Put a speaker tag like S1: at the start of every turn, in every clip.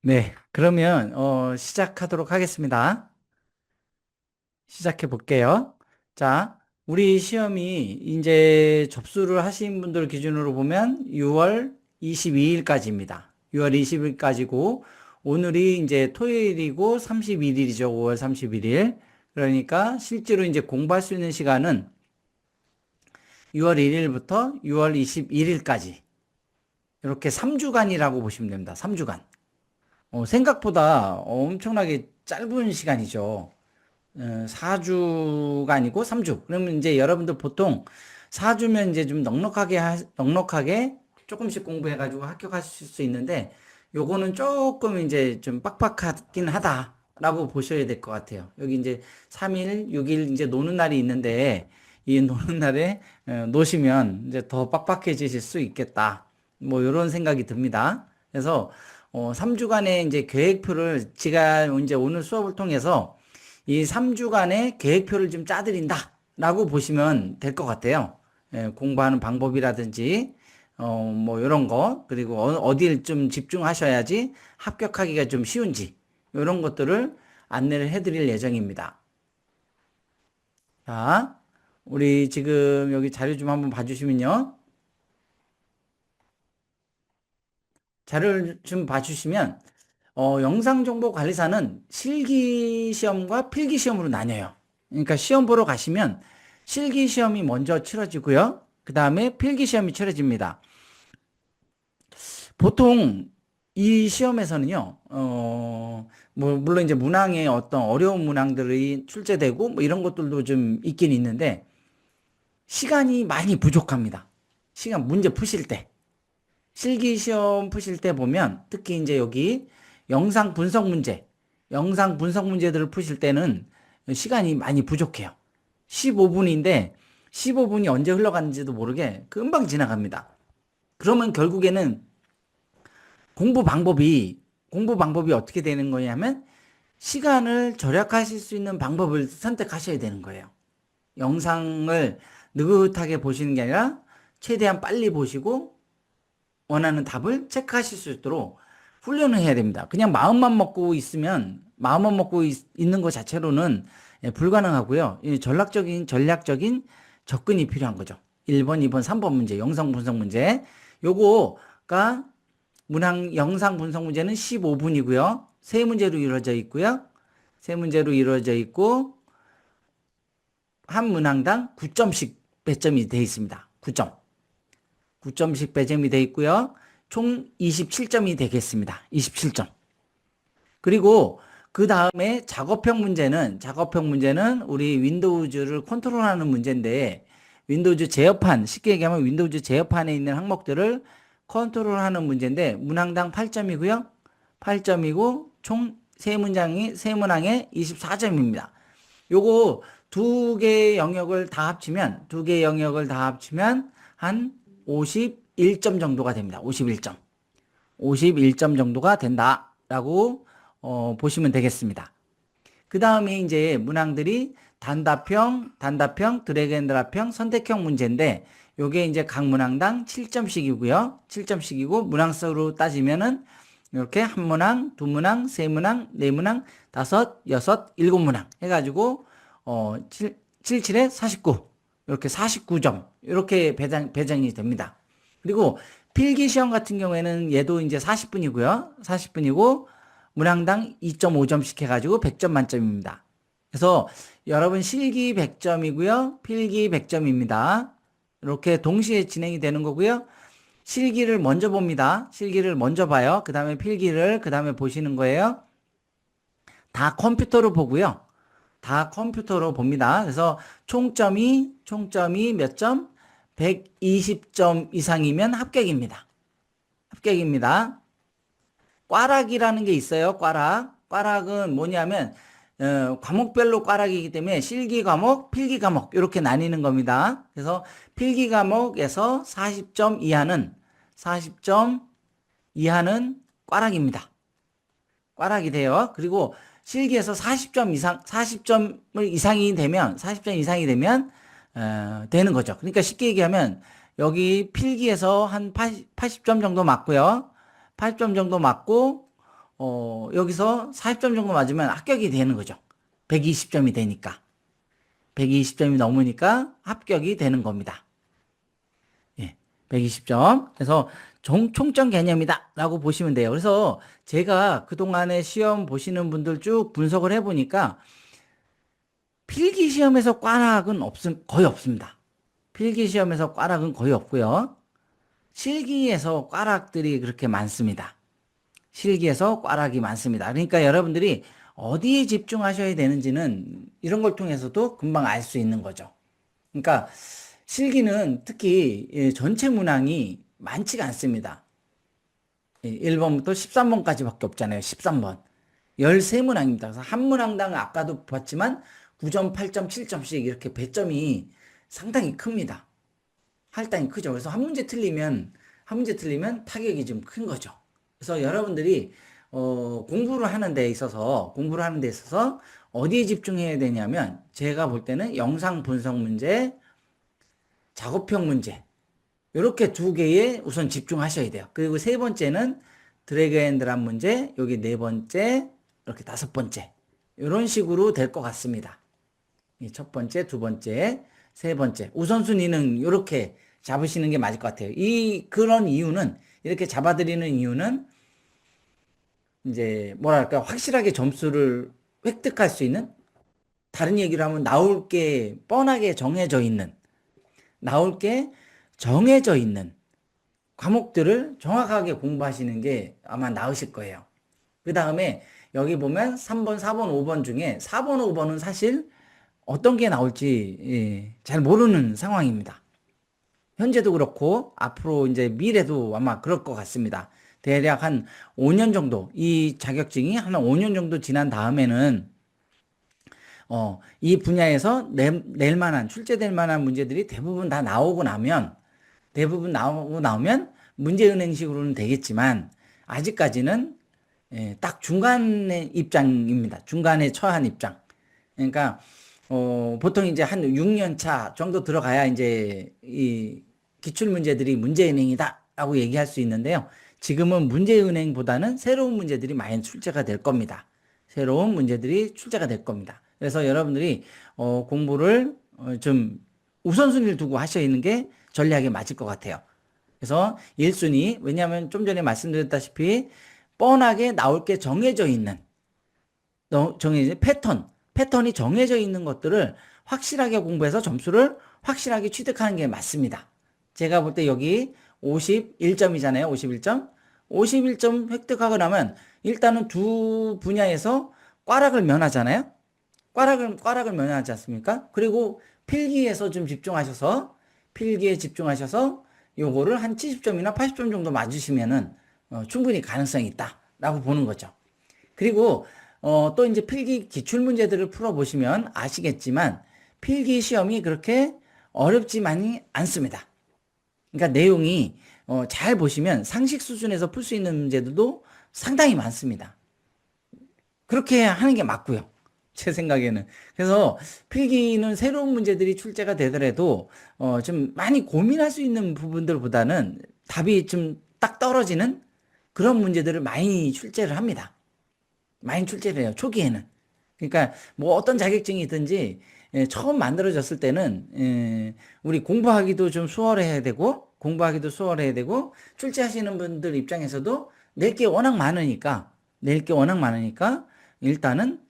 S1: 네, 그러면 시작하도록 하겠습니다. 시작해 볼게요. 자, 우리 시험이 이제 접수를 하신 분들 기준으로 보면 6월 22일까지입니다. 6월 20일까지고 오늘이 이제 토요일이고 31일이죠. 5월 31일. 그러니까 실제로 이제 공부할 수 있는 시간은 6월 1일부터 6월 21일까지 이렇게 3주간이라고 보시면 됩니다. 3주간. 생각보다 엄청나게 짧은 시간이죠. 4주가 아니고 3주. 그러면 이제 여러분들 보통 4주면 이제 좀 넉넉하게 조금씩 공부해가지고 합격하실 수 있는데, 요거는 조금 이제 좀 빡빡하긴 하다라고 보셔야 될 것 같아요. 여기 이제 3일, 6일 이제 노는 날이 있는데, 이 노는 날에 노시면 이제 더 빡빡해지실 수 있겠다. 뭐, 이런 생각이 듭니다. 그래서 3주간의 이제 계획표를 제가 이제 오늘 수업을 통해서 이 3주간의 계획표를 좀 짜드린다 라고 보시면 될 것 같아요. 공부하는 방법이라든지 뭐 이런 거, 그리고 어디를 좀 집중하셔야지 합격하기가 좀 쉬운지 이런 것들을 안내를 해드릴 예정입니다. 자, 우리 지금 여기 자료 좀 한번 봐주시면요. 자료를 좀 봐주시면 영상정보관리사는 실기시험과 필기시험으로 나뉘어요. 그러니까 시험 보러 가시면 실기시험이 먼저 치러지고요. 그 다음에 필기시험이 치러집니다. 보통 이 시험에서는요, 뭐, 물론 이제 문항에 어떤 어려운 문항들이 출제되고 뭐 이런 것들도 좀 있긴 있는데, 시간이 많이 부족합니다. 시간 문제 푸실 때. 실기시험 푸실 때 보면 특히 이제 여기 영상 분석 문제, 영상 분석 문제들을 푸실 때는 시간이 많이 부족해요. 15분인데 15분이 언제 흘러가는지도 모르게 금방 지나갑니다. 그러면 결국에는 공부 방법이 어떻게 되는 거냐면 시간을 절약하실 수 있는 방법을 선택하셔야 되는 거예요. 영상을 느긋하게 보시는 게 아니라 최대한 빨리 보시고 원하는 답을 체크하실 수 있도록 훈련을 해야 됩니다. 그냥 마음만 먹고 있는 것 자체로는 불가능하고요. 전략적인 접근이 필요한 거죠. 1번, 2번, 3번 문제, 영상 분석 문제. 요거가 영상 분석 문제는 15분이고요. 세 문제로 이루어져 있고요. 세 문제로 이루어져 있고 한 문항당 9점씩 배점이 되어 있습니다. 9점. 9점씩 배점이 되어 있고요. 총 27점이 되겠습니다. 27점. 그리고 그 다음에 작업형 문제는 우리 윈도우즈를 컨트롤하는 문제인데, 윈도우즈 제어판, 쉽게 얘기하면 윈도우즈 제어판에 있는 항목들을 컨트롤하는 문제인데, 문항당 8점이고요. 8점이고, 총 세 문항에 24점입니다. 요거 두 개 영역을 다 합치면 한 51점 정도가 됩니다. 51점. 51점 정도가 된다라고 보시면 되겠습니다. 그 다음에 이제 문항들이 단답형, 드래그 앤 드랍형, 선택형 문제인데 요게 이제 각 문항당 7점씩이고요. 7점씩이고 문항수로 따지면은 이렇게 한 문항, 두 문항, 세 문항, 네 문항, 다섯, 여섯, 일곱 문항 해가지고 7에 49 이렇게 49점 이렇게 배정이 됩니다. 그리고 필기 시험 같은 경우에는 얘도 이제 40분이고요. 40분이고 문항당 2.5점씩 해가지고 100점 만점입니다. 그래서 여러분 실기 100점이고요. 필기 100점입니다. 이렇게 동시에 진행이 되는 거고요. 실기를 먼저 봅니다. 실기를 먼저 봐요. 그 다음에 필기를 그 다음에 보시는 거예요. 다 컴퓨터로 보고요. 다 컴퓨터로 봅니다. 그래서 총점이 몇 점? 120점 이상이면 합격입니다. 합격입니다. 꽈락이라는 게 있어요. 꽈락은 뭐냐면 과목별로 꽈락이기 때문에 실기 과목, 필기 과목 이렇게 나뉘는 겁니다. 그래서 필기 과목에서 40점 이하는 꽈락입니다. 꽈락이 돼요. 그리고 실기에서 40점 이상이 되면 되는 거죠. 그러니까 쉽게 얘기하면 여기 필기에서 한 80점 정도 맞고요. 80점 정도 맞고 여기서 40점 정도 맞으면 합격이 되는 거죠. 120점이 되니까. 120점이 넘으니까 합격이 되는 겁니다. 예, 120점. 그래서 총점 개념이다 라고 보시면 돼요. 그래서 제가 그동안에 시험 보시는 분들 쭉 분석을 해보니까 필기시험에서 꽈락은 거의 없습니다. 필기시험에서 꽈락은 거의 없고요. 실기에서 꽈락들이 그렇게 많습니다. 실기에서 꽈락이 많습니다. 그러니까 여러분들이 어디에 집중하셔야 되는지는 이런 걸 통해서도 금방 알 수 있는 거죠. 그러니까 실기는 특히 전체 문항이 많지가 않습니다. 1번부터 13번까지밖에 없잖아요. 13번. 13문항입니다. 그래서 한 문항당 아까도 봤지만 9점, 8점, 7점씩 이렇게 배점이 상당히 큽니다. 할당이 크죠. 그래서 한 문제 틀리면 타격이 좀 큰 거죠. 그래서 여러분들이 공부를 하는 데 있어서 어디에 집중해야 되냐면 제가 볼 때는 영상 분석 문제, 작업형 문제 이렇게 두 개에 우선 집중하셔야 돼요. 그리고 세 번째는 드래그 앤 드랍 문제, 여기 네 번째, 이렇게 다섯 번째 이런 식으로 될 것 같습니다. 첫 번째, 두 번째, 세 번째 우선순위는 이렇게 잡으시는 게 맞을 것 같아요. 그런 이유는 이렇게 잡아드리는 이유는 이제 뭐랄까 확실하게 점수를 획득할 수 있는, 다른 얘기를 하면 나올 게 뻔하게 정해져 있는 과목들을 정확하게 공부하시는 게 아마 나으실 거예요. 그 다음에 여기 보면 3번, 4번, 5번 중에 4번, 5번은 사실 어떤 게 나올지 잘 모르는 상황입니다. 현재도 그렇고 앞으로 이제 미래도 아마 그럴 것 같습니다. 대략 한 5년 정도, 이 자격증이 한 5년 정도 지난 다음에는 이 분야에서 낼 만한, 출제될 만한 문제들이 대부분 다 나오고 나오면 문제은행식으로는 되겠지만 아직까지는 딱 중간의 입장입니다. 중간에 처한 입장. 그러니까 보통 이제 한 6년 차 정도 들어가야 이제 이 기출 문제들이 문제은행이다라고 얘기할 수 있는데요. 지금은 문제은행보다는 새로운 문제들이 많이 출제가 될 겁니다. 새로운 문제들이 출제가 될 겁니다. 그래서 여러분들이 공부를 좀 우선순위를 두고 하시는 게 전략이 맞을 것 같아요. 그래서 1순위, 왜냐하면 좀 전에 말씀드렸다시피 뻔하게 나올 게 정해져 있는 패턴이 정해져 있는 것들을 확실하게 공부해서 점수를 확실하게 취득하는 게 맞습니다. 제가 볼 때 여기 51점이잖아요. 51점. 51점 획득하고 나면 일단은 두 분야에서 꽈락을 면하잖아요. 꽈락을 면하지 않습니까? 그리고 필기에 집중하셔서 요거를 한 70점이나 80점 정도 맞으시면은 충분히 가능성이 있다라고 보는 거죠. 그리고 또 이제 필기 기출 문제들을 풀어보시면 아시겠지만 필기 시험이 그렇게 어렵지만이 않습니다. 그러니까 내용이 잘 보시면 상식 수준에서 풀 수 있는 문제들도 상당히 많습니다. 그렇게 하는 게 맞고요. 제 생각에는. 그래서 필기는 새로운 문제들이 출제가 되더라도 좀 많이 고민할 수 있는 부분들보다는 답이 좀 딱 떨어지는 그런 문제들을 많이 출제를 합니다. 많이 출제를 해요. 초기에는. 그러니까 뭐 어떤 자격증이든지 처음 만들어졌을 때는 우리 공부하기도 수월해야 되고 출제하시는 분들 입장에서도 낼 게 워낙 많으니까 일단은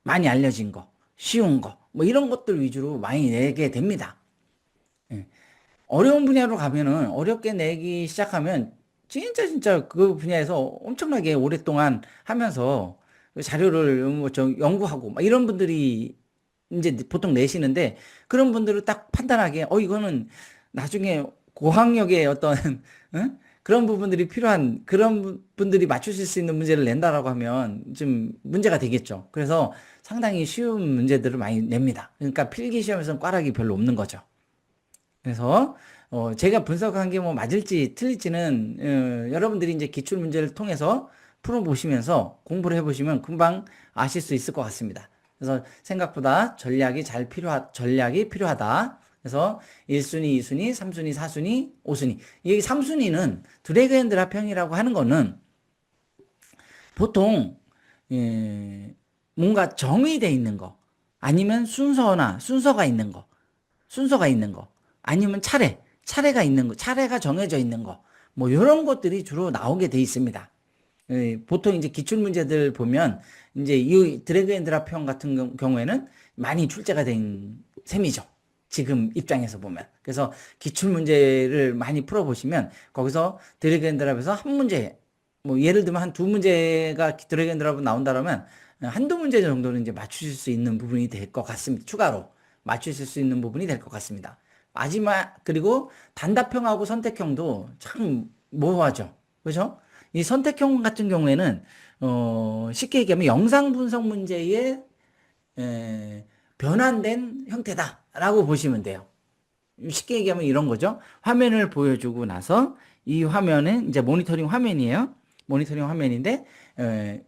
S1: 많이 알려진 거, 쉬운 거, 뭐 이런 것들 위주로 많이 내게 됩니다. 어려운 분야로 가면은 어렵게 내기 시작하면 진짜 그 분야에서 엄청나게 오랫동안 하면서 자료를 연구하고 막 이런 분들이 이제 보통 내시는데, 그런 분들을 딱 판단하기에 이거는 나중에 고학력의 어떤 그런 부분들이 필요한 그런 분들이 맞추실 수 있는 문제를 낸다라고 하면 좀 문제가 되겠죠. 그래서 상당히 쉬운 문제들을 많이 냅니다. 그러니까 필기 시험에서는 꽈락이 별로 없는 거죠. 그래서 제가 분석한 게 뭐 맞을지 틀릴지는 여러분들이 이제 기출 문제를 통해서 풀어보시면서 공부를 해보시면 금방 아실 수 있을 것 같습니다. 그래서 생각보다 전략이 필요하다. 그래서 1순위, 2순위, 3순위, 4순위, 5순위. 이 3순위는 드래그 앤 드랍형이라고 하는 거는 보통 뭔가 정의되어 있는 거, 아니면 순서가 있는 거, 아니면 차례가 있는 거, 차례가 정해져 있는 거, 뭐 이런 것들이 주로 나오게 돼 있습니다. 보통 이제 기출 문제들 보면 이제 이 드래그 앤 드랍형 같은 경우에는 많이 출제가 된 셈이죠. 지금 입장에서 보면. 그래서 기출 문제를 많이 풀어보시면 거기서 드래그 앤 드랍에서 한 문제, 뭐 예를 들면 한 두 문제가 드래그 앤 드랍으로 나온다면 한두 문제 정도는 이제 맞추실 수 있는 부분이 될 것 같습니다. 추가로 맞추실 수 있는 부분이 될 것 같습니다. 마지막, 그리고 단답형하고 선택형도 참 모호하죠. 그죠? 이 선택형 같은 경우에는 쉽게 얘기하면 영상 분석 문제의 변환된 형태다라고 보시면 돼요. 쉽게 얘기하면 이런 거죠. 화면을 보여주고 나서 이 화면은 이제 모니터링 화면이에요. 모니터링 화면인데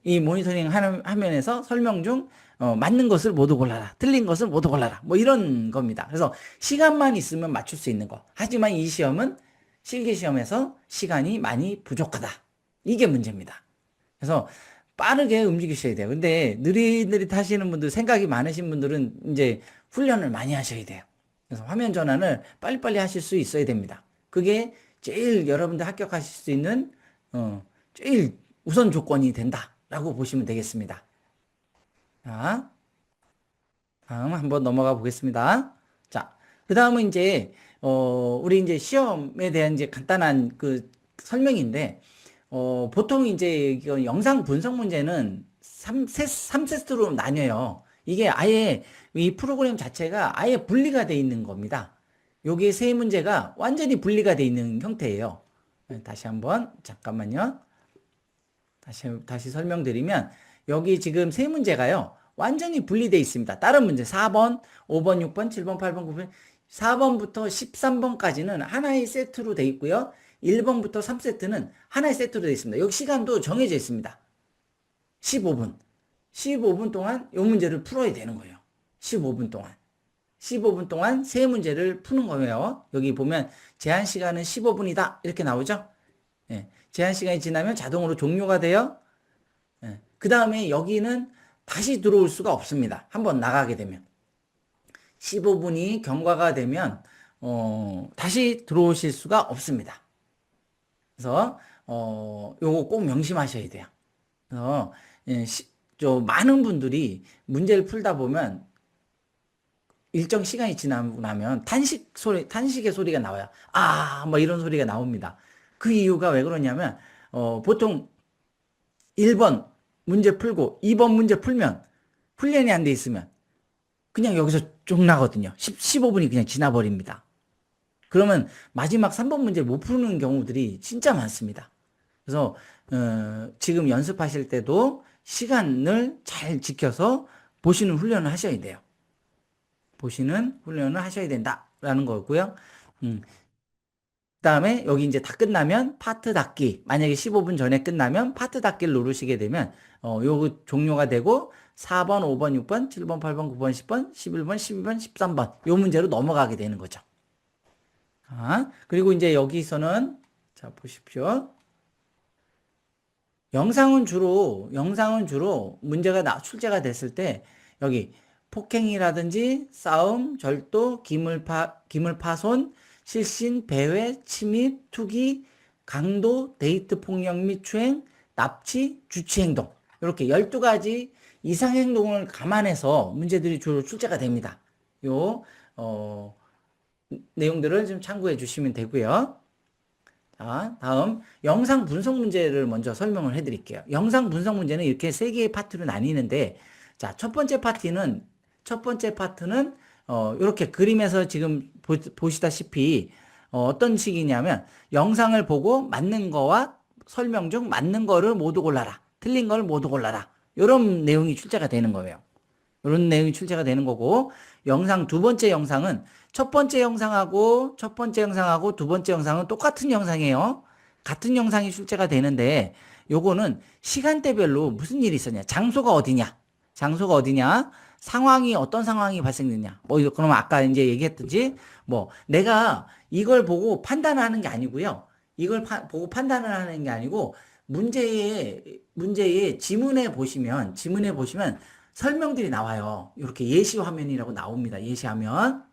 S1: 이 모니터링 화면에서 설명 중 맞는 것을 모두 골라라. 틀린 것을 모두 골라라. 뭐 이런 겁니다. 그래서 시간만 있으면 맞출 수 있는 거. 하지만 이 시험은 실기시험에서 시간이 많이 부족하다. 이게 문제입니다. 그래서 빠르게 움직이셔야 돼요. 근데 느릿느릿 하시는 분들, 생각이 많으신 분들은 이제 훈련을 많이 하셔야 돼요. 그래서 화면 전환을 빨리빨리 하실 수 있어야 됩니다. 그게 제일 여러분들 합격하실 수 있는 제일 우선 조건이 된다라고 보시면 되겠습니다. 자, 다음 한번 넘어가 보겠습니다. 자, 그 다음은 이제 우리 이제 시험에 대한 이제 간단한 그 설명인데 보통 이제 이거 영상 분석 문제는 3세트로 나뉘어요. 이게 아예 이 프로그램 자체가 아예 분리가 돼 있는 겁니다. 여기 세 문제가 완전히 분리가 돼 있는 형태예요. 다시 한번 잠깐만요. 다시 설명드리면 여기 지금 세 문제가요. 완전히 분리되어 있습니다. 다른 문제 4번, 5번, 6번, 7번, 8번, 9번, 4번부터 13번까지는 하나의 세트로 되어 있고요. 1번부터 3세트는 하나의 세트로 되어 있습니다. 여기 시간도 정해져 있습니다. 15분. 15분 동안 이 문제를 풀어야 되는 거예요. 15분 동안. 15분 동안 세 문제를 푸는 거예요. 여기 보면 제한 시간은 15분이다. 이렇게 나오죠? 예. 제한 시간이 지나면 자동으로 종료가 돼요. 예. 그 다음에 여기는 다시 들어올 수가 없습니다. 한번 나가게 되면. 15분이 경과가 되면 다시 들어오실 수가 없습니다. 그래서 요거 꼭 명심하셔야 돼요. 그래서 많은 분들이 문제를 풀다 보면 일정 시간이 지나고 나면 탄식의 소리가 나와요. 아, 뭐 이런 소리가 나옵니다. 그 이유가 왜 그러냐면 보통 1번 문제 풀고 2번 문제 풀면 훈련이 안 돼 있으면 그냥 여기서 쭉 나거든요. 15분이 그냥 지나버립니다. 그러면 마지막 3번 문제 못 푸는 경우들이 진짜 많습니다. 그래서 지금 연습하실 때도 시간을 잘 지켜서 보시는 훈련을 하셔야 돼요. 보시는 훈련을 하셔야 된다라는 거고요. 그다음에 여기 이제 다 끝나면 파트 닫기. 만약에 15분 전에 끝나면 파트 닫기를 누르시게 되면 요거 종료가 되고 4번, 5번, 6번, 7번, 8번, 9번, 10번, 11번, 12번, 13번 요 문제로 넘어가게 되는 거죠. 그리고 이제 여기서는 자 보십시오. 영상은 주로 문제가 출제가 됐을 때 여기 폭행이라든지 싸움, 절도, 기물파손, 실신, 배회, 침입, 투기, 강도, 데이트 폭력 및 추행, 납치, 주치행동 이렇게 12가지 이상행동을 감안해서 문제들이 주로 출제가 됩니다. 요 내용들을 좀 참고해 주시면 되고요. 자, 다음 영상 분석 문제를 먼저 설명을 해 드릴게요. 영상 분석 문제는 이렇게 세 개의 파트로 나뉘는데 자, 첫 번째 파트는 이렇게 그림에서 지금 보시다시피 어떤 식이냐면 영상을 보고 맞는 거와 설명 중 맞는 거를 모두 골라라. 틀린 걸 모두 골라라. 이런 내용이 출제가 되는 거예요. 이런 내용이 출제가 되는 거고 두 번째 영상은 첫 번째 영상하고 두 번째 영상은 똑같은 영상이에요. 같은 영상이 출제가 되는데 요거는 시간대별로 무슨 일이 있었냐. 장소가 어디냐. 상황이 어떤 상황이 발생됐냐. 그러면 아까 이제 얘기했듯이 내가 이걸 보고 판단을 하는 게 아니고요. 이걸 보고 판단을 하는 게 아니고 문제의 지문에 보시면 설명들이 나와요. 이렇게 예시 화면이라고 나옵니다. 예시하면.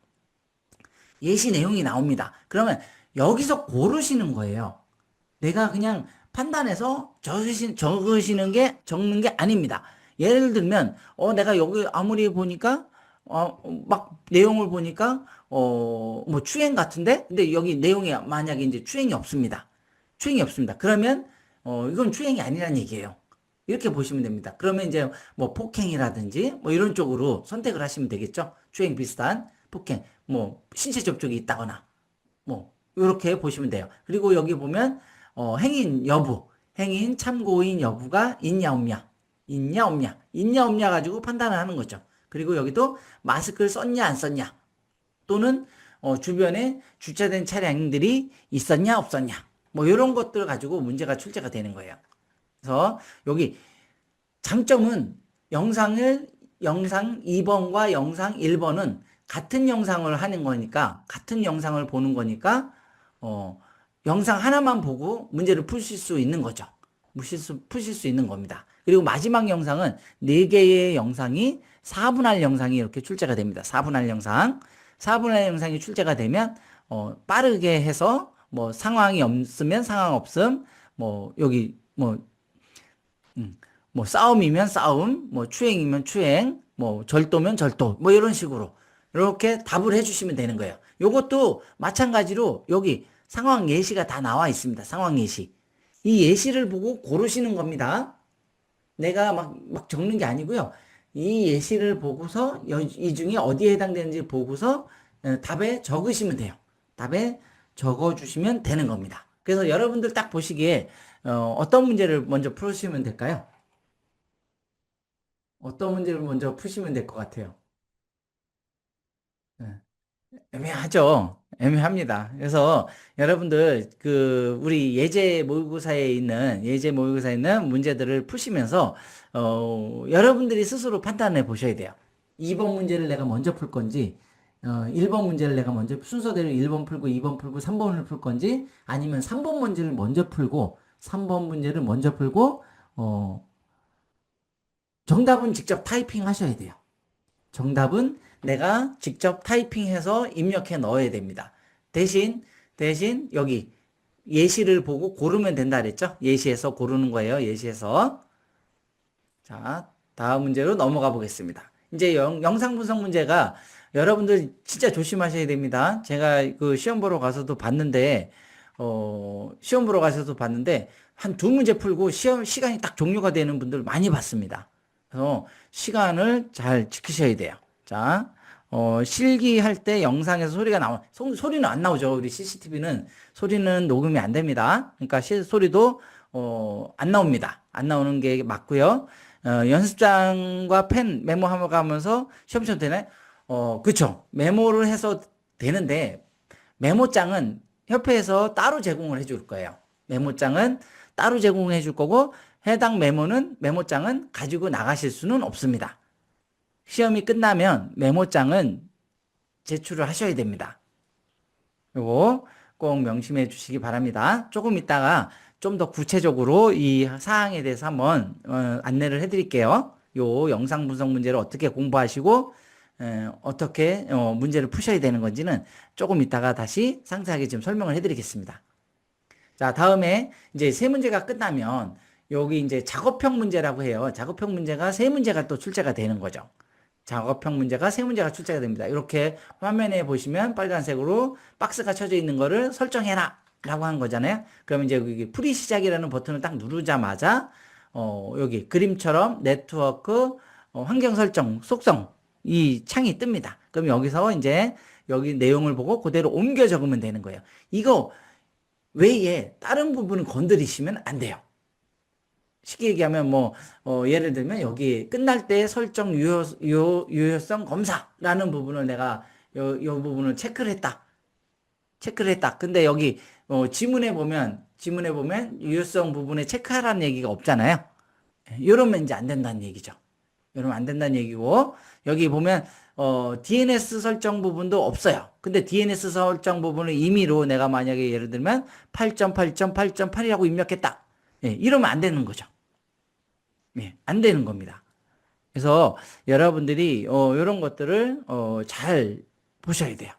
S1: 예시 내용이 나옵니다. 그러면 여기서 고르시는 거예요. 내가 그냥 판단해서 적는 게 아닙니다. 예를 들면, 내가 여기 아무리 보니까, 막 내용을 보니까, 뭐 추행 같은데? 근데 여기 내용이 만약에 이제 추행이 없습니다. 추행이 없습니다. 그러면, 이건 추행이 아니란 얘기예요. 이렇게 보시면 됩니다. 그러면 이제 뭐 폭행이라든지 뭐 이런 쪽으로 선택을 하시면 되겠죠. 추행 비슷한 폭행, 뭐 신체 접촉이 있다거나 뭐 이렇게 보시면 돼요. 그리고 여기 보면 행인 여부, 행인 참고인 여부가 있냐 없냐, 있냐 없냐 가지고 판단을 하는 거죠. 그리고 여기도 마스크를 썼냐 안 썼냐, 또는 주변에 주차된 차량들이 있었냐 없었냐, 뭐 이런 것들 가지고 문제가 출제가 되는 거예요. 그래서 여기 장점은 영상 2번과 영상 1번은 같은 영상을 하는 거니까, 같은 영상을 보는 거니까, 영상 하나만 보고 문제를 푸실 수 있는 거죠. 푸실 수 있는 겁니다. 그리고 마지막 영상은 4개의 영상이 4분할 영상이 이렇게 출제가 됩니다. 4분할 영상. 4분할 영상이 출제가 되면, 빠르게 해서, 뭐, 상황이 없으면 상황 없음, 뭐, 여기, 뭐 싸움이면 싸움, 뭐 추행이면 추행, 뭐 절도면 절도, 뭐 이런 식으로 이렇게 답을 해주시면 되는 거예요. 요것도 마찬가지로 여기 상황 예시가 다 나와 있습니다. 상황 예시. 이 예시를 보고 고르시는 겁니다. 내가 막 적는 게 아니고요. 이 예시를 보고서 이 중에 어디에 해당되는지 보고서 답에 적으시면 돼요. 답에 적어주시면 되는 겁니다. 그래서 여러분들 딱 보시기에 어떤 문제를 먼저 풀으시면 될까요? 어떤 문제를 먼저 푸시면 될 것 같아요. 네. 애매하죠. 애매합니다. 그래서 여러분들 우리 예제 모의고사에 있는 문제들을 푸시면서 여러분들이 스스로 판단해 보셔야 돼요. 2번 문제를 내가 먼저 풀 건지 1번 문제를 내가 먼저 순서대로 1번 풀고 2번 풀고 3번을 풀 건지, 아니면 3번 문제를 먼저 풀고 3번 문제를 먼저 풀고 정답은 직접 타이핑 하셔야 돼요. 정답은 내가 직접 타이핑해서 입력해 넣어야 됩니다. 대신 여기 예시를 보고 고르면 된다 그랬죠? 예시에서 고르는 거예요. 예시에서. 자, 다음 문제로 넘어가 보겠습니다. 이제 영상 분석 문제가 여러분들 진짜 조심하셔야 됩니다. 제가 시험 보러 가서도 봤는데, 한 2문제 풀고 시간이 딱 종료가 되는 분들 많이 봤습니다. 그래서 시간을 잘 지키셔야 돼요. 자, 실기할 때 영상에서 소리가 소리는 안 나오죠. 우리 CCTV는 소리는 녹음이 안 됩니다. 그러니까 소리도 안 나옵니다. 안 나오는 게 맞고요. 연습장과 펜 메모하면서 시험 쳐도 되나요? 그쵸. 메모를 해서 되는데, 메모장은 협회에서 따로 제공을 해줄 거예요. 메모장은 따로 제공해 줄 거고, 해당 메모장은 가지고 나가실 수는 없습니다. 시험이 끝나면 메모장은 제출을 하셔야 됩니다. 요거 꼭 명심해 주시기 바랍니다. 조금 있다가 좀 더 구체적으로 이 사항에 대해서 한번 안내를 해드릴게요. 요 영상 분석 문제를 어떻게 공부하시고 어떻게 문제를 푸셔야 되는 건지는 조금 있다가 다시 상세하게 지금 설명을 해드리겠습니다. 자, 다음에 이제 3문제가 끝나면 여기 이제 작업형 문제라고 해요. 작업형 문제가 3문제가 또 출제가 되는 거죠. 작업형 문제가 3문제가 출제가 됩니다. 이렇게 화면에 보시면 빨간색으로 박스가 쳐져 있는 거를 설정해라 라고 한 거잖아요. 그러면 이제 여기 풀이 시작이라는 버튼을 딱 누르자마자 여기 그림처럼 네트워크 환경 설정 속성 이 창이 뜹니다. 그럼 여기서 이제 여기 내용을 보고 그대로 옮겨 적으면 되는 거예요. 이거 외에 다른 부분을 건드리시면 안 돼요. 쉽게 얘기하면 예를 들면 여기 끝날 때 설정 유효성 검사라는 부분을 내가 요 부분을 체크를 했다. 근데 여기 지문에 보면 유효성 부분에 체크하라는 얘기가 없잖아요. 이러면 이제 안 된다는 얘기죠. 이러면 안 된다는 얘기고, 여기 보면 DNS 설정 부분도 없어요. 근데 DNS 설정 부분을 임의로 내가 만약에 예를 들면 8.8.8.8이라고 입력했다. 예, 이러면 안 되는 거죠. 예, 안 되는 겁니다. 그래서 여러분들이 이런 것들을 잘 보셔야 돼요.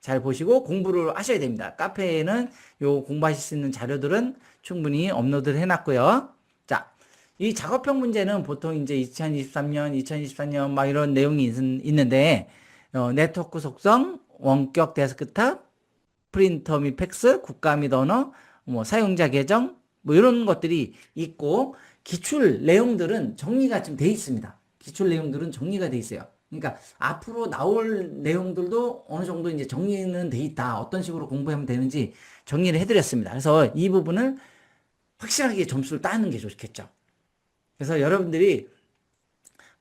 S1: 잘 보시고 공부를 하셔야 됩니다. 카페에는 요 공부하실 수 있는 자료들은 충분히 업로드를 해놨고요. 자, 이 작업형 문제는 보통 이제 2023년, 2024년 막 이런 내용이 있는데 네트워크 속성, 원격 데스크탑, 프린터 및 팩스, 국가 및 언어, 뭐 사용자 계정, 뭐 이런 것들이 있고 기출 내용들은 정리가 좀 돼 있습니다. 기출 내용들은 정리가 돼 있어요. 그러니까 앞으로 나올 내용들도 어느 정도 이제 정리는 돼 있다. 어떤 식으로 공부하면 되는지 정리를 해드렸습니다. 그래서 이 부분을 확실하게 점수를 따는 게 좋겠죠. 그래서 여러분들이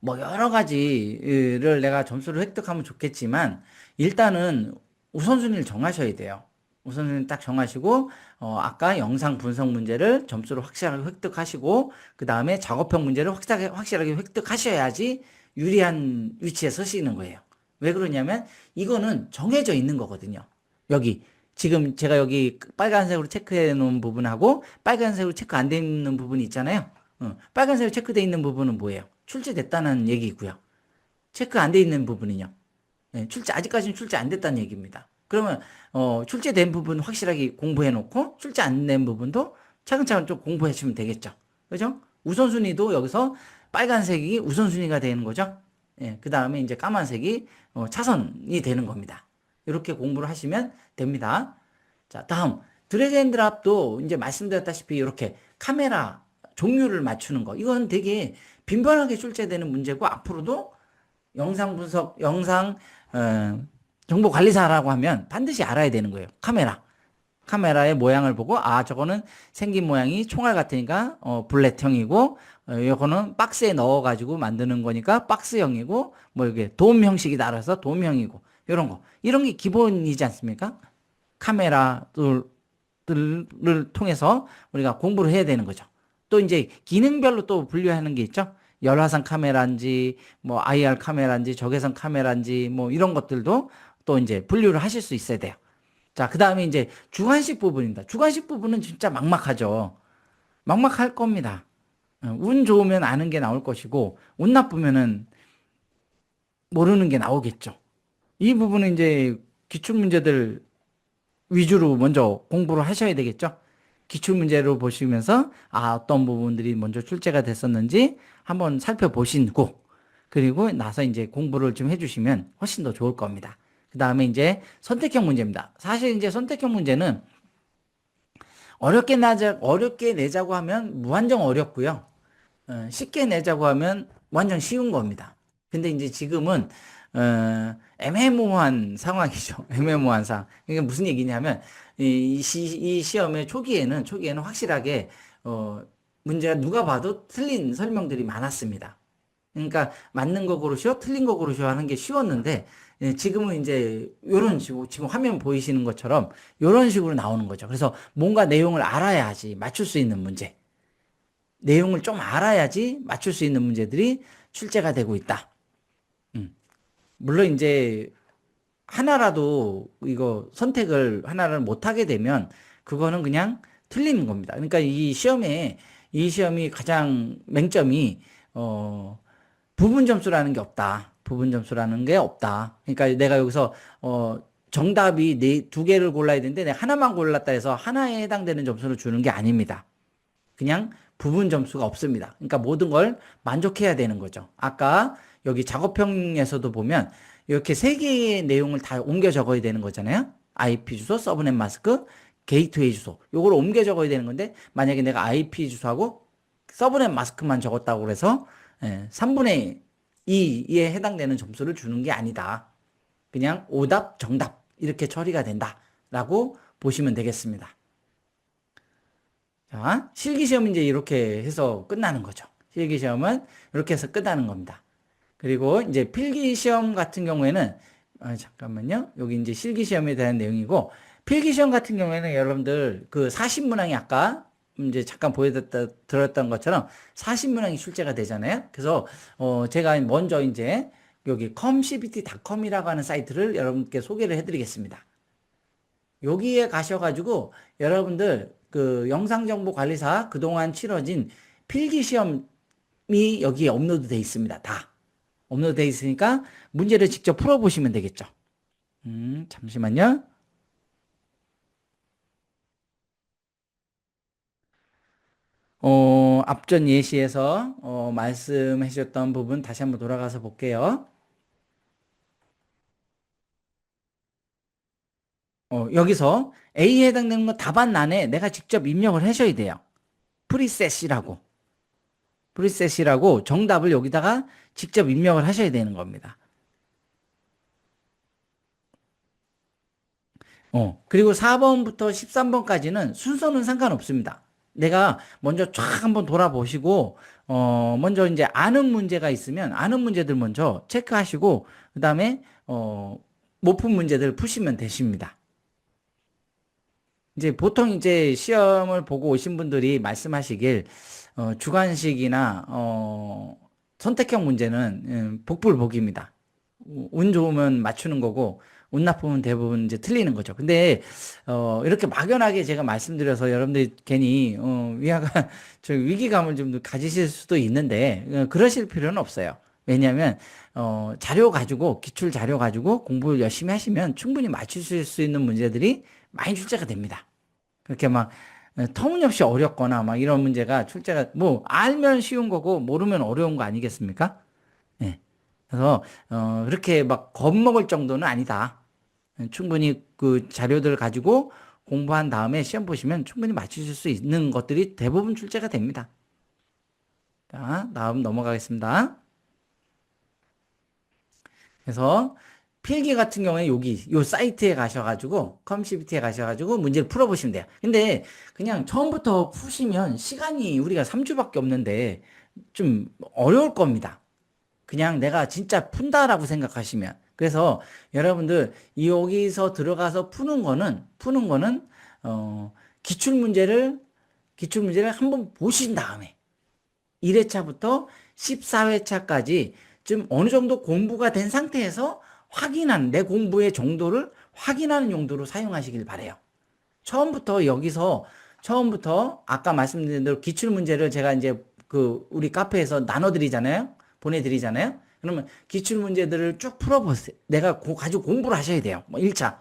S1: 뭐 여러 가지를 내가 점수를 획득하면 좋겠지만 일단은 우선순위를 정하셔야 돼요. 우선순위 딱 정하시고 아까 영상 분석 문제를 점수를 확실하게 획득하시고 그 다음에 작업형 문제를 확실하게 획득하셔야지 유리한 위치에 서시는 거예요. 왜 그러냐면 이거는 정해져 있는 거거든요. 여기 지금 제가 여기 빨간색으로 체크해 놓은 부분하고 빨간색으로 체크 안 돼 있는 부분이 있잖아요. 빨간색으로 체크돼 있는 부분은 뭐예요? 출제됐다는 얘기고요. 체크 안 돼 있는 부분은요. 예, 아직까지는 출제 안 됐다는 얘기입니다. 그러면 출제된 부분 확실하게 공부해 놓고 출제 안 된 부분도 차근차근 좀 공부해 주시면 되겠죠. 그죠? 우선순위도 여기서 빨간색이 우선순위가 되는 거죠. 예, 그 다음에 이제 까만색이 차선이 되는 겁니다. 이렇게 공부를 하시면 됩니다. 자, 다음 드래그 앤 드랍도 이제 말씀드렸다시피 이렇게 카메라 종류를 맞추는 거. 이건 되게 빈번하게 출제되는 문제고 앞으로도 영상 분석, 영상 정보 관리사라고 하면 반드시 알아야 되는 거예요. 카메라의 모양을 보고 저거는 생긴 모양이 총알 같으니까 블렛형이고 이거는 박스에 넣어가지고 만드는 거니까 박스형이고 뭐 이게 돔 형식이 나라서 돔형이고 이런 게 기본이지 않습니까? 카메라들을 통해서 우리가 공부를 해야 되는 거죠. 또 이제 기능별로 또 분류하는 게 있죠. 열화상 카메라인지 뭐 IR 카메라인지 적외선 카메라인지 뭐 이런 것들도 또 이제 분류를 하실 수 있어야 돼요. 자, 그 다음에 이제 주관식 부분입니다. 주관식 부분은 진짜 막막하죠. 막막할 겁니다. 운 좋으면 아는 게 나올 것이고 운 나쁘면은 모르는 게 나오겠죠. 이 부분은 이제 기출 문제들 위주로 먼저 공부를 하셔야 되겠죠. 기출문제로 보시면서 어떤 부분들이 먼저 출제가 됐었는지 한번 살펴보시고 그리고 나서 이제 공부를 좀 해주시면 훨씬 더 좋을 겁니다. 그 다음에 이제 선택형 문제입니다. 사실 이제 선택형 문제는 어렵게 내자고 하면 무한정 어렵고요. 쉽게 내자고 하면 완전 쉬운 겁니다. 근데 이제 지금은 애매모호한 상황이죠. 애매모호한 상황. 이게 무슨 얘기냐면 이 시험의 초기에는 확실하게 문제가 누가 봐도 틀린 설명들이 많았습니다. 그러니까 맞는 거 고르시오, 틀린 거 고르시오 하는 게 쉬웠는데 지금은 이제 이런 식으로 지금 화면 보이시는 것처럼 이런 식으로 나오는 거죠. 그래서 뭔가 내용을 알아야지 맞출 수 있는 문제. 내용을 좀 알아야지 맞출 수 있는 문제들이 출제가 되고 있다. 물론 이제 하나라도 이거 선택을 하나를 못하게 되면 그거는 그냥 틀린 겁니다. 그러니까 이 시험이 가장 맹점이 부분 점수라는 게 없다. 부분 점수라는 게 없다. 그러니까 내가 여기서 정답이 두 개를 골라야 되는데 내가 하나만 골랐다 해서 하나에 해당되는 점수를 주는 게 아닙니다. 그냥 부분 점수가 없습니다. 그러니까 모든 걸 만족해야 되는 거죠. 아까 여기 작업형에서도 보면 이렇게 세 개의 내용을 다 옮겨 적어야 되는 거잖아요. IP 주소, 서브넷 마스크, 게이트웨이 주소. 요걸 옮겨 적어야 되는 건데 만약에 내가 IP 주소하고 서브넷 마스크만 적었다고 그래서 3분의 2에 해당되는 점수를 주는 게 아니다. 그냥 오답, 정답 이렇게 처리가 된다라고 보시면 되겠습니다. 자, 실기시험은 이제 이렇게 해서 끝나는 거죠. 실기시험은 이렇게 해서 끝나는 겁니다. 그리고 이제 필기시험 같은 경우에는 잠깐만요. 여기 이제 실기시험에 대한 내용이고 필기시험 같은 경우에는 여러분들 그 40문항이 아까 이제 잠깐 들었던 것처럼 40문항이 출제가 되잖아요. 그래서 제가 먼저 이제 여기 comcbt.com이라고 하는 사이트를 여러분께 소개를 해드리겠습니다. 여기에 가셔가지고 여러분들 그 영상정보관리사 그동안 치러진 필기시험이 여기에 업로드 돼 있습니다. 다 업로드 돼 있으니까 문제를 직접 풀어보시면 되겠죠. 잠시만요. 앞전 예시에서 말씀해 주셨던 부분 다시 한번 돌아가서 볼게요. 여기서 A에 해당되는 거 답안란에 내가 직접 입력을 하셔야 돼요. 프리셋이라고. 프리셋이라고 정답을 여기다가 직접 입력을 하셔야 되는 겁니다. 그리고 4번부터 13번까지는 순서는 상관없습니다. 내가 먼저 쫙 한번 돌아보시고, 먼저 이제 아는 문제가 있으면 아는 문제들 먼저 체크하시고, 그 다음에, 못 푼 문제들 푸시면 되십니다. 이제 보통 이제 시험을 보고 오신 분들이 말씀하시길, 주관식이나, 선택형 문제는 복불복입니다. 운 좋으면 맞추는 거고, 운 나쁘면 대부분 이제 틀리는 거죠. 근데, 이렇게 막연하게 제가 말씀드려서 여러분들이 괜히, 위화가, 저 위기감을 좀 가지실 수도 있는데, 그러실 필요는 없어요. 왜냐하면, 자료 가지고, 기출 자료 가지고 공부를 열심히 하시면 충분히 맞추실 수 있는 문제들이 많이 출제가 됩니다. 그렇게 막, 터무니없이 어렵거나 막 이런 문제가 출제가, 뭐, 알면 쉬운 거고, 모르면 어려운 거 아니겠습니까? 예. 그래서 그렇게 막 겁먹을 정도는 아니다. 충분히 그 자료들을 가지고 공부한 다음에 시험 보시면 충분히 맞추실 수 있는 것들이 대부분 출제가 됩니다. 자, 다음 넘어가겠습니다. 그래서 필기 같은 경우에 여기 요 사이트에 가셔가지고 컴CPT에 가셔가지고 문제를 풀어보시면 돼요. 근데 그냥 처음부터 푸시면 시간이 우리가 3주밖에 없는데 좀 어려울 겁니다. 그냥 내가 진짜 푼다라고 생각하시면. 그래서 여러분들 여기서 들어가서 푸는 거는 기출 문제를 한번 보신 다음에 1회차부터 14회차까지 좀 어느 정도 공부가 된 상태에서 확인하는 내 공부의 정도를 확인하는 용도로 사용하시길 바래요. 처음부터 아까 말씀드린 대로 기출 문제를 제가 이제 그 우리 카페에서 나눠드리잖아요. 보내드리잖아요. 그러면 기출 문제들을 쭉 풀어보세요. 내가 가지고 공부를 하셔야 돼요. 뭐 1차.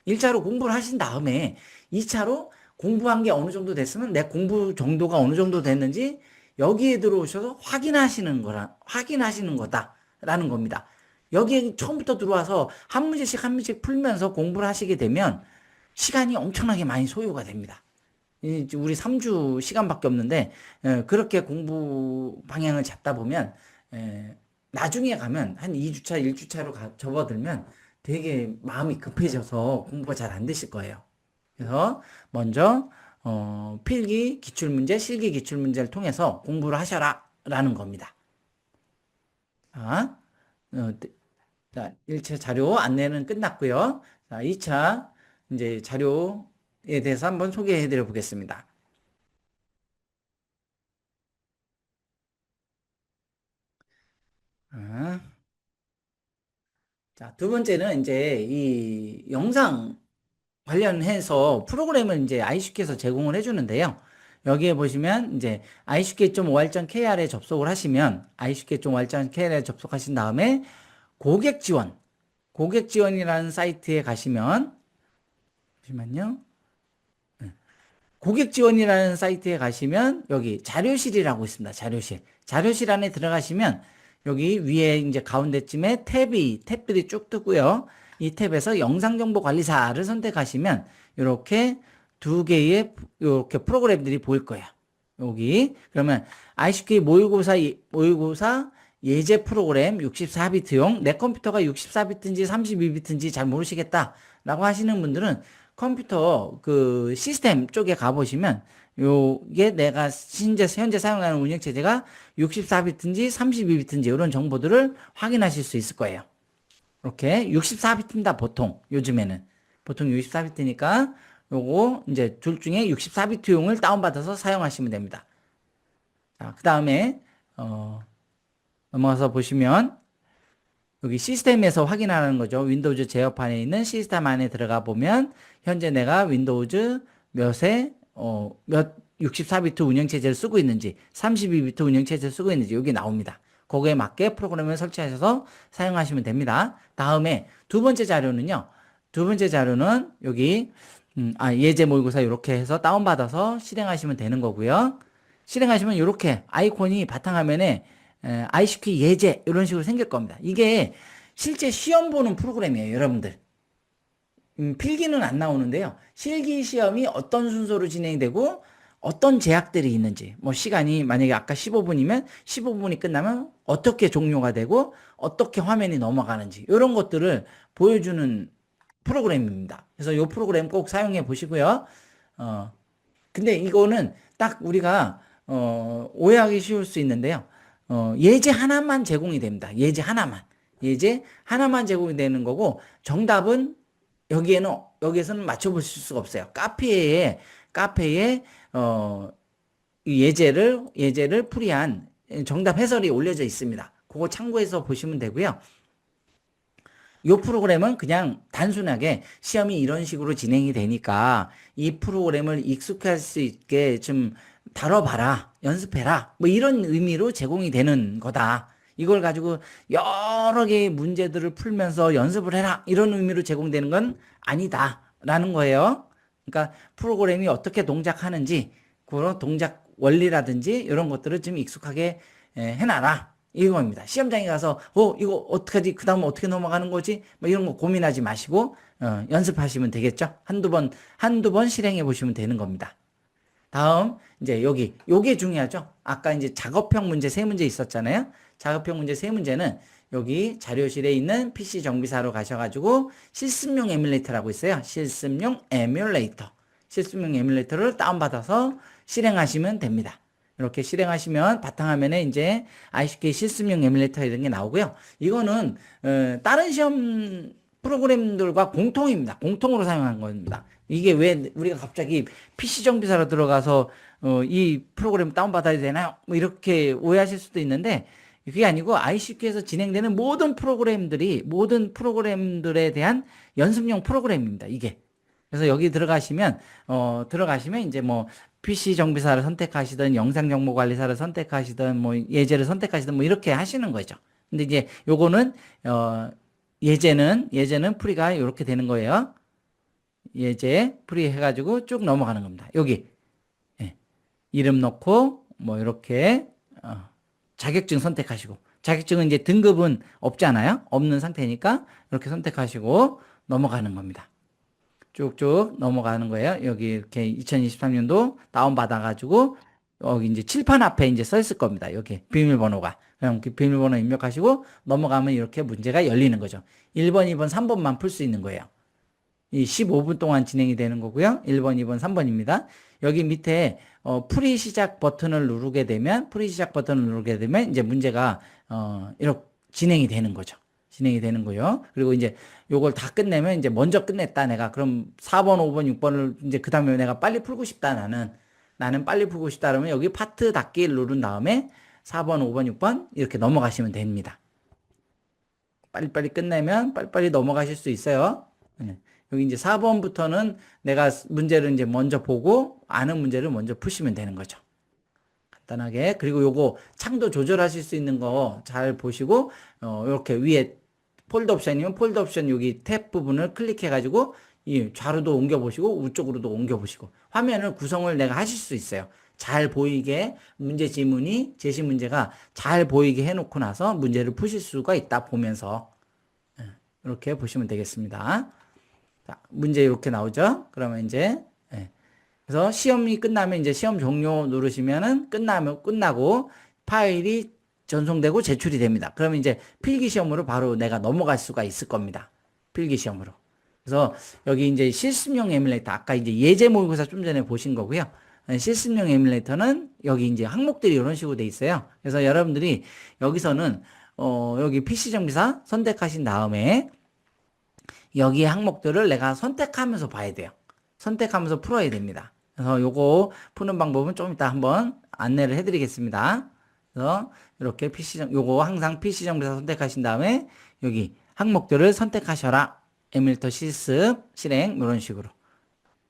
S1: 1차로 공부를 하신 다음에 2차로 공부한 게 어느 정도 됐으면 내 공부 정도가 어느 정도 됐는지 여기에 들어오셔서 확인하시는 거다라는 겁니다. 여기에 처음부터 들어와서 한 문제씩 한 문제씩 풀면서 공부를 하시게 되면 시간이 엄청나게 많이 소요가 됩니다. 우리 3주 시간밖에 없는데 그렇게 공부 방향을 잡다 보면 나중에 가면 한 2주차, 1주차로 접어들면 되게 마음이 급해져서 공부가 잘 안 되실 거예요. 그래서 먼저 필기 기출문제, 실기 기출문제를 통해서 공부를 하셔라 라는 겁니다. 자, 자, 1차 자료 안내는 끝났고요. 자, 2차 이제 자료에 대해서 한번 소개해 드려 보겠습니다. 아, 자, 두 번째는 이제 이 영상 관련해서 프로그램을 이제 iCQ에서 제공을 해주는데요. 여기에 보시면 이제 iCQ.or.kr에 접속을 하시면 iCQ.or.kr에 접속하신 다음에 고객 지원, 고객 지원이라는 사이트에 가시면 잠시만요. 고객 지원이라는 사이트에 가시면 여기 자료실이라고 있습니다. 자료실. 자료실 안에 들어가시면 여기 위에 이제 가운데쯤에 탭들이 쭉 뜨고요. 이 탭에서 영상정보관리사를 선택하시면 이렇게 두 개의 이렇게 프로그램들이 보일 거예요. 여기 그러면 ICQ 모의고사 예제 프로그램 64비트용 내 컴퓨터가 64비트인지 32비트인지 잘 모르시겠다라고 하시는 분들은 컴퓨터 그 시스템 쪽에 가보시면 요게 내가 현재 사용하는 운영체제가 64비트인지 32비트인지 이런 정보들을 확인하실 수 있을 거예요. 이렇게 64비트입니다. 요즘에는 보통 64비트니까 요거 이제 둘 중에 64비트용을 다운받아서 사용하시면 됩니다. 자, 그 다음에 넘어가서 보시면 여기 시스템에서 확인하는 거죠. 윈도우즈 제어판에 있는 시스템 안에 들어가 보면 현재 내가 윈도우즈 몇에 몇 64비트 운영체제를 쓰고 있는지, 32비트 운영체제를 쓰고 있는지 여기 나옵니다. 거기에 맞게 프로그램을 설치하셔서 사용하시면 됩니다. 다음에 두 번째 자료는요. 두 번째 자료는 여기 예제 모의고사 이렇게 해서 다운받아서 실행하시면 되는 거고요. 실행하시면 이렇게 아이콘이 바탕화면에 ICQ 예제 이런 식으로 생길 겁니다. 이게 실제 시험 보는 프로그램이에요, 여러분들. 필기는 안 나오는데요. 실기 시험이 어떤 순서로 진행이 되고 어떤 제약들이 있는지, 뭐 시간이 만약에 아까 15분이면 15분이 끝나면 어떻게 종료가 되고 어떻게 화면이 넘어가는지 이런 것들을 보여주는 프로그램입니다. 그래서 이 프로그램 꼭 사용해 보시고요. 근데 이거는 딱 우리가 오해하기 쉬울 수 있는데요. 예제 하나만 제공이 됩니다. 예제 하나만. 예제 하나만 제공이 되는 거고 정답은 여기에서는 맞춰보실 수가 없어요. 카페에 이 예제를 풀이한 정답 해설이 올려져 있습니다. 그거 참고해서 보시면 되고요. 이 프로그램은 그냥 단순하게 시험이 이런 식으로 진행이 되니까 이 프로그램을 익숙할 수 있게 좀 다뤄봐라, 연습해라, 뭐 이런 의미로 제공이 되는 거다. 이걸 가지고 여러 개의 문제들을 풀면서 연습을 해라, 이런 의미로 제공되는 건 아니다라는 거예요. 그러니까 프로그램이 어떻게 동작하는지, 그런 동작 원리라든지 이런 것들을 좀 익숙하게 해놔라, 이겁니다. 시험장에 가서 이거 어떡하지? 그 다음 어떻게 넘어가는 거지? 뭐 이런 거 고민하지 마시고 연습하시면 되겠죠. 한두 번 실행해 보시면 되는 겁니다. 다음 이제 요게 중요하죠. 아까 이제 작업형 문제 세 문제 있었잖아요. 작업형 문제 세 문제는 여기 자료실에 있는 PC 정비사로 가셔가지고 실습용 에뮬레이터라고 있어요. 실습용 에뮬레이터를 다운받아서 실행하시면 됩니다. 이렇게 실행하시면 바탕화면에 이제 ICQ 실습용 에뮬레이터 이런 게 나오고요. 이거는 다른 시험 프로그램들과 공통입니다. 공통으로 사용한 겁니다. 이게 왜 우리가 갑자기 PC 정비사로 들어가서 이 프로그램 다운받아야 되나요? 뭐 이렇게 오해하실 수도 있는데 그게 아니고 ICQ에서 진행되는 모든 프로그램들에 대한 연습용 프로그램입니다. 이게. 그래서 여기 들어가시면 이제 뭐 PC 정비사를 선택하시든 영상 정보 관리사를 선택하시든 뭐 예제를 선택하시든 뭐 이렇게 하시는 거죠. 근데 이제 요거는 예제는 풀이가 이렇게 되는 거예요. 예제 풀이 해가지고 쭉 넘어가는 겁니다. 여기 이름 넣고 뭐 이렇게 자격증 선택하시고, 자격증은 이제 등급은 없잖아요. 없는 상태니까 이렇게 선택하시고 넘어가는 겁니다. 쭉쭉 넘어가는 거예요. 여기 이렇게 2023년도 다운받아가지고 여기 이제 칠판 앞에 이제 써 있을 겁니다. 여기 비밀번호가. 그럼 그 비밀번호 입력하시고 넘어가면 이렇게 문제가 열리는 거죠. 1번, 2번, 3번만 풀 수 있는 거예요. 이 15분 동안 진행이 되는 거고요. 1번, 2번, 3번입니다. 여기 밑에 풀이 시작 버튼을 누르게 되면 이제 문제가 이렇게 진행이 되는 거죠. 진행이 되는 거요. 그리고 이제 요걸 다 끝내면 이제 먼저 끝냈다 내가. 그럼 4번, 5번, 6번을 이제 그다음에 내가 빨리 풀고 싶다 나는 빨리 풀고 싶다 그러면 여기 파트 닫기를 누른 다음에 4번, 5번, 6번 이렇게 넘어가시면 됩니다. 빨리빨리 끝내면 빨리빨리 넘어가실 수 있어요. 여기 이제 4번부터는 내가 문제를 이제 먼저 보고 아는 문제를 먼저 푸시면 되는 거죠. 간단하게. 그리고 요거 창도 조절하실 수 있는 거 잘 보시고 이렇게 위에 폴더 옵션이면 폴더 옵션 여기 탭 부분을 클릭해 가지고 이 좌로도 옮겨 보시고 우쪽으로도 옮겨 보시고 화면을 구성을 내가 하실 수 있어요. 잘 보이게 제시 문제가 잘 보이게 해 놓고 나서 문제를 푸실 수가 있다 보면서 이렇게 보시면 되겠습니다. 자, 문제 이렇게 나오죠? 그러면 이제 그래서 시험이 끝나면 이제 시험 종료 누르시면은 끝나고 파일이 전송되고 제출이 됩니다. 그러면 이제 필기 시험으로 바로 내가 넘어갈 수가 있을 겁니다. 필기 시험으로. 그래서 여기 이제 실습용 에뮬레이터 아까 이제 예제 모의고사 좀 전에 보신 거고요. 실습용 에뮬레이터는 여기 이제 항목들이 이런 식으로 돼 있어요. 그래서 여러분들이 여기서는 여기 PC 정비사 선택하신 다음에 여기 항목들을 내가 선택하면서 봐야 돼요. 선택하면서 풀어야 됩니다. 그래서 요거 푸는 방법은 좀 이따 한번 안내를 해드리겠습니다. 그래서 이렇게 요거 항상 PC 정비사 선택하신 다음에 여기 항목들을 선택하셔라. 에뮬레이터 실습, 실행 이런 식으로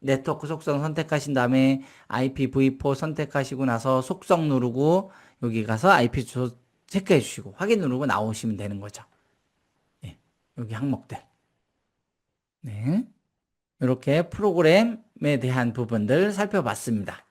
S1: 네트워크 속성 선택하신 다음에 IPv4 선택하시고 나서 속성 누르고 여기 가서 IP 주소 체크해 주시고 확인 누르고 나오시면 되는 거죠. 네, 여기 항목들. 네. 이렇게 프로그램에 대한 부분들 살펴봤습니다.